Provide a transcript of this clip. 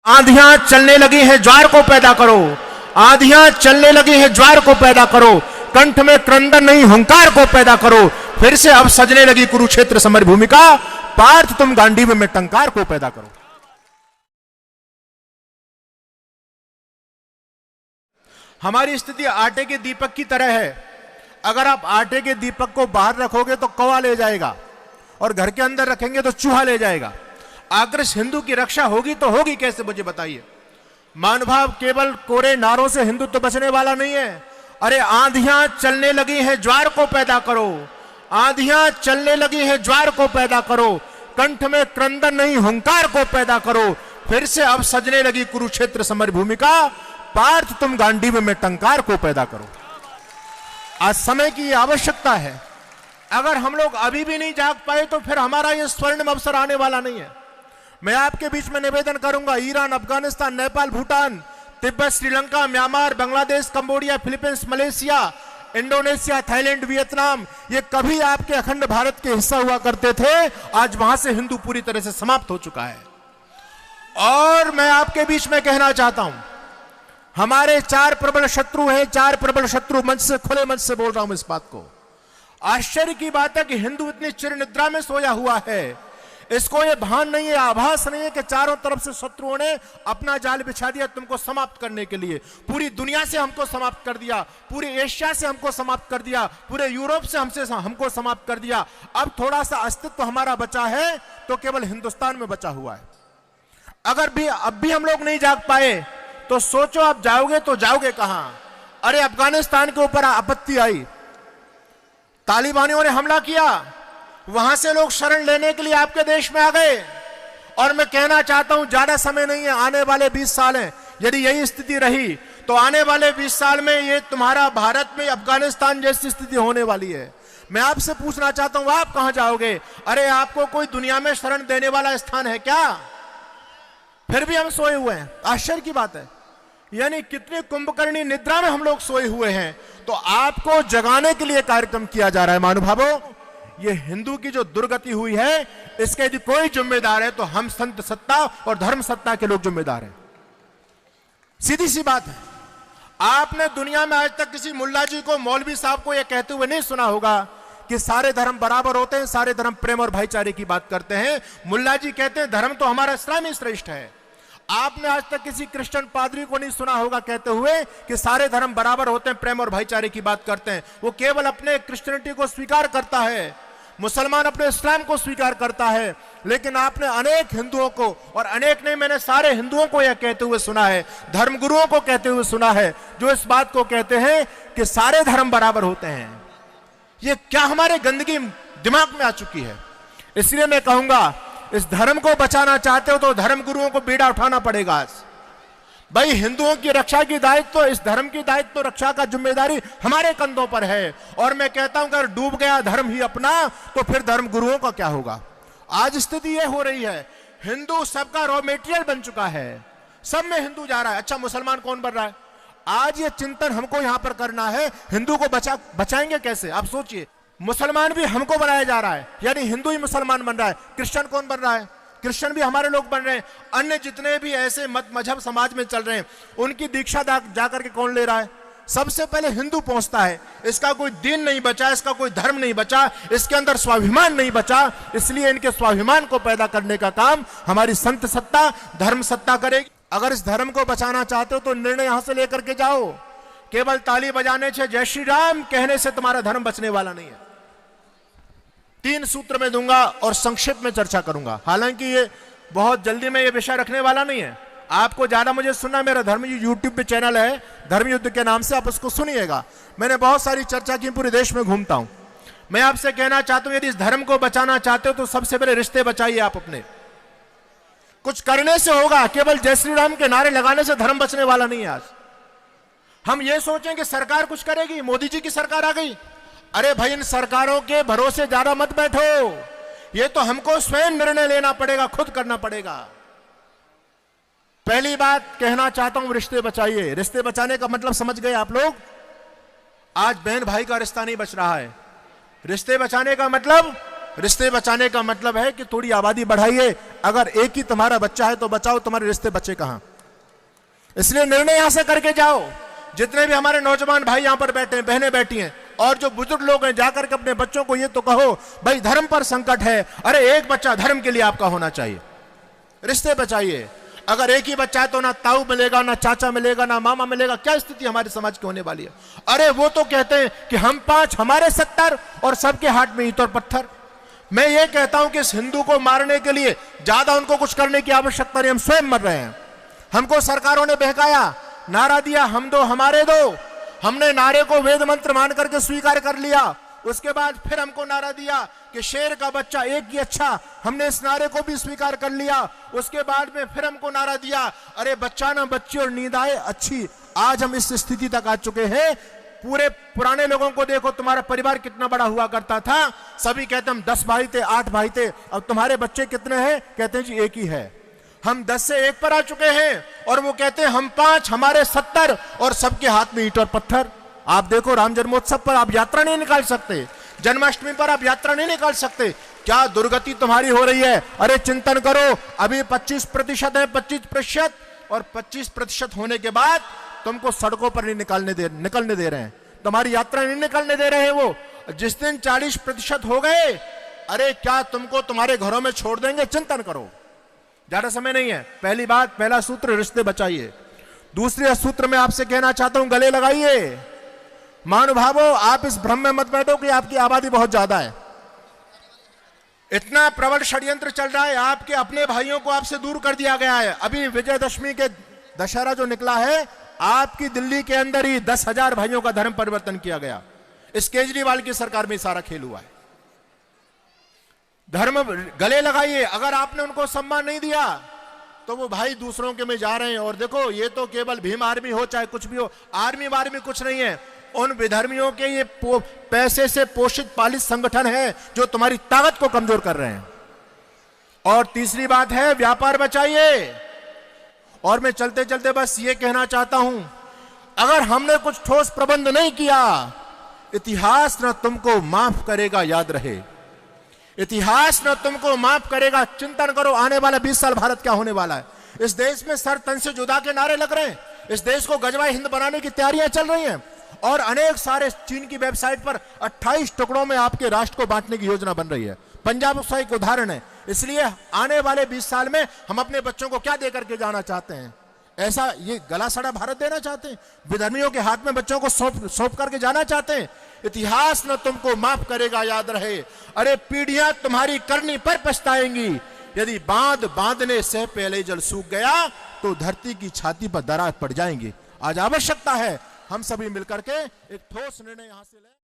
आंधियां चलने लगी हैं, ज्वार को पैदा करो। आंधियां चलने लगी हैं, ज्वार को पैदा करो। कंठ में क्रंदन नहीं, हुंकार को पैदा करो। फिर से अब सजने लगी कुरुक्षेत्र समर भूमिका। पार्थ तुम गांडीव में टंकार को पैदा करो। हमारी स्थिति आटे के दीपक की तरह है। अगर आप आटे के दीपक को बाहर रखोगे तो कौवा ले जाएगा, और घर के अंदर रखेंगे तो चूहा ले जाएगा। आखिर हिंदू की रक्षा होगी तो होगी कैसे, मुझे बताइए। मानभाव केवल कोरे नारों से हिंदुत्व तो बचने वाला नहीं है। अरे आंधियां चलने लगी हैं, ज्वार को पैदा करो। आंधियां चलने लगी हैं, ज्वार को पैदा करो। कंठ में क्रंदन नहीं, हुंकार को पैदा करो। फिर से अब सजने लगी कुरुक्षेत्र समर भूमिका। पार्थ तुम गांडीव में टंकार को पैदा करो। आज समय की आवश्यकता है। अगर हम लोग अभी भी नहीं जाग पाए तो फिर हमारा यह स्वर्णिम अवसर आने वाला नहीं है। मैं आपके बीच में निवेदन करूंगा, Iran, Afghanistan, Nepal, Bhutan, Tibet, Sri Lanka, Myanmar, Bangladesh, Cambodia, Philippines, Malaysia, Indonesia, Thailand, Vietnam, ये कभी आपके अखंड भारत के हिस्सा हुआ करते थे। आज वहां से हिंदू पूरी तरह से समाप्त हो चुका है। और मैं आपके बीच में कहना चाहता हूं, हमारे 4 प्रबल शत्रु हैं। 4 प्रबल शत्रु, मंच से, खुले मंच से बोल रहा हूं इस बात को। आश्चर्य की बात है कि हिंदू इतनी चिर निद्रा में सोया हुआ है, इसको ये भान नहीं है, आभास नहीं है कि चारों तरफ से शत्रुओं ने अपना जाल बिछा दिया तुमको समाप्त करने के लिए। पूरी दुनिया से हमको समाप्त कर दिया, पूरी एशिया से हमको समाप्त कर दिया, पूरे यूरोप से हमको समाप्त कर दिया। अब थोड़ा सा अस्तित्व हमारा बचा है तो केवल हिंदुस्तान में बचा हुआ है। अगर भी अब भी हम लोग नहीं जाग पाए तो सोचो आप जाओगे तो जाओगे कहां। अरे अफगानिस्तान के ऊपर आपत्ति आई, तालिबानियों ने हमला किया, वहां से लोग शरण लेने के लिए आपके देश में आ गए। और मैं कहना चाहता हूं, ज्यादा समय नहीं है, आने वाले 20 साल हैं। यदि यही स्थिति रही तो आने वाले 20 साल में ये तुम्हारा भारत में अफगानिस्तान जैसी स्थिति होने वाली है। मैं आपसे पूछना चाहता हूं, आप कहां जाओगे? अरे आपको कोई दुनिया में शरण देने वाला स्थान है क्या? फिर भी हम सोए हुए हैं। आश्चर्य की बात है, यानी कितनी कुंभकर्णी निद्रा में हम लोग सोए हुए हैं। तो आपको जगाने के लिए कार्यक्रम किया जा रहा है। महानुभावों, ये हिंदू की जो दुर्गति हुई है, इसके यदि कोई जिम्मेदार है तो हम संत सत्ता और धर्म सत्ता के लोग जिम्मेदार हैं। सीधी सी बात है। आपने दुनिया में आज तक किसी मुल्ला जी को, मौलवी साहब को यह कहते हुए नहीं सुना होगा कि सारे धर्म बराबर होते हैं, सारे धर्म प्रेम और भाईचारे की बात करते हैं। मुल्ला जी कहते हैं धर्म तो हमारा इस्लाम ही श्रेष्ठ है। आपने आज तक किसी क्रिश्चियन पादरी को नहीं सुना होगा कहते हुए कि सारे धर्म बराबर होते हैं, प्रेम और भाईचारे की बात करते हैं। वो केवल अपने क्रिश्चियनिटी को स्वीकार करता है, मुसलमान अपने इस्लाम को स्वीकार करता है। लेकिन आपने अनेक हिंदुओं को, और अनेक नहीं, मैंने सारे हिंदुओं को यह कहते हुए सुना है, धर्मगुरुओं को कहते हुए सुना है, जो इस बात को कहते हैं कि सारे धर्म बराबर होते हैं। ये क्या हमारे गंदगी दिमाग में आ चुकी है। इसलिए मैं कहूंगा, इस धर्म को बचाना चाहते हो तो धर्म गुरुओं को बीड़ा उठाना पड़ेगा। आज भाई, हिंदुओं की रक्षा की दायित्व, इस धर्म की दायित्व रक्षा का जिम्मेदारी हमारे कंधों पर है। और मैं कहता हूं, अगर डूब गया धर्म ही अपना तो फिर धर्म गुरुओं का क्या होगा। आज स्थिति यह हो रही है, हिंदू सबका रॉ मेटेरियल बन चुका है, सब में हिंदू जा रहा है। अच्छा, मुसलमान कौन बन रहा है? आज ये चिंतन हमको यहां पर करना है, हिंदू को बचाएंगे कैसे। आप सोचिए, मुसलमान भी हमको बनाया जा रहा है, यानी हिंदू ही मुसलमान बन रहा है। क्रिश्चियन कौन बन रहा है? क्रिश्चियन भी हमारे लोग बन रहे हैं। अन्य जितने भी ऐसे मत मजहब समाज में चल रहे हैं, उनकी दीक्षा जाकर के कौन ले रहा है? सबसे पहले हिंदू पहुंचता है। इसका कोई दीन नहीं बचा, इसका कोई धर्म नहीं बचा, इसके अंदर स्वाभिमान नहीं बचा। इसलिए इनके स्वाभिमान को पैदा करने का काम हमारी संत सत्ता, धर्म सत्ता करेगी। अगर इस धर्म को बचाना चाहते हो तो निर्णय यहां से लेकर के जाओ। केवल ताली बजाने से, जय श्री राम कहने से तुम्हारा धर्म बचने वाला नहीं है। 3 सूत्र में दूंगा और संक्षिप्त में चर्चा करूंगा। हालांकि ये बहुत जल्दी में ये विषय रखने वाला नहीं है। आपको ज्यादा मुझे सुनना, मेरा धर्म यूट्यूब पे चैनल है धर्म युद्ध के नाम से, आप उसको सुनिएगा। मैंने बहुत सारी चर्चा की, पूरे देश में घूमता हूं। मैं आपसे कहना चाहता हूं, यदि इस धर्म को बचाना चाहते हो तो सबसे पहले रिश्ते बचाइए आप अपने। कुछ करने से होगा, केवल जय श्री राम के नारे लगाने से धर्म बचने वाला नहीं है। आज हम ये सोचें कि सरकार कुछ करेगी, मोदी जी की सरकार आ गई। अरे भाई, इन सरकारों के भरोसे ज्यादा मत बैठो। ये तो हमको स्वयं निर्णय लेना पड़ेगा, खुद करना पड़ेगा। पहली बात कहना चाहता हूं, रिश्ते बचाइए। रिश्ते बचाने का मतलब समझ गए आप लोग? आज बहन भाई का रिश्ता नहीं बच रहा है। रिश्ते बचाने का मतलब रिश्ते बचाने का मतलब है कि थोड़ी आबादी बढ़ाइए। अगर एक ही तुम्हारा बच्चा है तो बचाओ, तुम्हारे रिश्ते बचे कहां। इसलिए निर्णय यहां से करके जाओ। जितने भी हमारे नौजवान भाई यहां पर बैठे हैं, बहनें बैठी हैं, और जो बुजुर्ग लोग हैं, जाकर के अपने बच्चों को ये तो कहो भाई धर्म पर संकट है, अरे एक बच्चा धर्म के लिए आपका होना चाहिए। रिश्ते बचाइए। अगर एक ही बच्चा है तो ना ताऊ मिलेगा, ना चाचा मिलेगा, ना मामा मिलेगा। क्या स्थिति हमारे समाज की होने वाली है। अरे वो तो कहते हैं कि हम 5 हमारे 70 और सबके हाथ में ईंट और पत्थर। मैं ये कहता हूं कि इस हिंदू को मारने के लिए ज्यादा उनको कुछ करने की आवश्यकता नहीं, हम स्वयं मर रहे हैं। हमको सरकारों ने बहकाया, नारा दिया हम दो हमारे दो, हमने नारे को वेद मंत्र मान करके स्वीकार कर लिया। उसके बाद फिर हमको नारा दिया कि शेर का बच्चा एक ही अच्छा, हमने इस नारे को भी स्वीकार कर लिया। उसके बाद में फिर हमको नारा दिया अरे बच्चा ना बच्ची और नींद आए अच्छी। आज हम इस स्थिति तक आ चुके हैं। पूरे पुराने लोगों को देखो, तुम्हारा परिवार कितना बड़ा हुआ करता था। सभी कहते हम 10 भाई थे, 8 भाई थे। अब तुम्हारे बच्चे कितने हैं? कहते हैं जी एक ही है। हम 10 से 1 पर आ चुके हैं। और वो कहते हैं हम 5 हमारे 70 और सबके हाथ में ईंट और पत्थर। आप देखो राम जन्मोत्सव पर आप यात्रा नहीं निकाल सकते, जन्माष्टमी पर आप यात्रा नहीं निकाल सकते। क्या दुर्गति तुम्हारी हो रही है? अरे चिंतन करो। अभी 25% है, 25%, और 25% होने के बाद तुमको सड़कों पर नहीं निकलने दे रहे हैं, तुम्हारी यात्रा नहीं निकलने दे रहे हैं। वो जिस दिन 40% हो गए, अरे क्या तुमको तुम्हारे घरों में छोड़ देंगे? चिंतन करो, ज्यादा समय नहीं है। पहली बात, पहला सूत्र रिश्ते बचाइए। दूसरे सूत्र में आपसे कहना चाहता हूं गले लगाइए। महानुभावों, आप इस भ्रम में मत बैठो कि आपकी आबादी बहुत ज्यादा है। इतना प्रबल षड्यंत्र चल रहा है, आपके अपने भाइयों को आपसे दूर कर दिया गया है। अभी विजयदशमी के दशहरा जो निकला है, आपकी दिल्ली के अंदर ही 10,000 भाइयों का धर्म परिवर्तन किया गया। इस केजरीवाल की सरकार में सारा खेल हुआ है। धर्म गले लगाइए। अगर आपने उनको सम्मान नहीं दिया तो वो भाई दूसरों के में जा रहे हैं। और देखो, ये तो केवल भीम आर्मी हो चाहे कुछ भी हो, आर्मी वार्मी कुछ नहीं है। उन विधर्मियों के ये पैसे से पोषित पालित संगठन है जो तुम्हारी ताकत को कमजोर कर रहे हैं। और तीसरी बात है, व्यापार बचाइए। और मैं चलते चलते बस ये कहना चाहता हूं, अगर हमने कुछ ठोस प्रबंध नहीं किया, इतिहास न तुमको माफ करेगा, याद रहे। इतिहास न तुमको माफ करेगा। चिंतन करो, आने वाला 20 साल भारत क्या होने वाला है। इस देश में सर तन से जुदा के नारे लग रहे हैं। इस देश को गजवा हिंद बनाने की तैयारियां चल रही हैं। और अनेक सारे चीन की वेबसाइट पर 28 टुकड़ों में आपके राष्ट्र को बांटने की योजना बन रही है। पंजाब उसका एक उदाहरण है। इसलिए आने वाले 20 साल में हम अपने बच्चों को क्या देकर के जाना चाहते हैं? ऐसा ये गला सड़ा भारत देना चाहते हैं? विधर्मियों के हाथ में बच्चों को सौंप करके जाना चाहते हैं? इतिहास न तुमको माफ करेगा, याद रहे। अरे पीढ़ियां तुम्हारी करनी पर पछताएंगी। यदि बांध बांधने से पहले जल सूख गया तो धरती की छाती पर दरार पड़ जाएंगी। आज आवश्यकता है हम सभी मिलकर के एक ठोस निर्णय यहां से लें।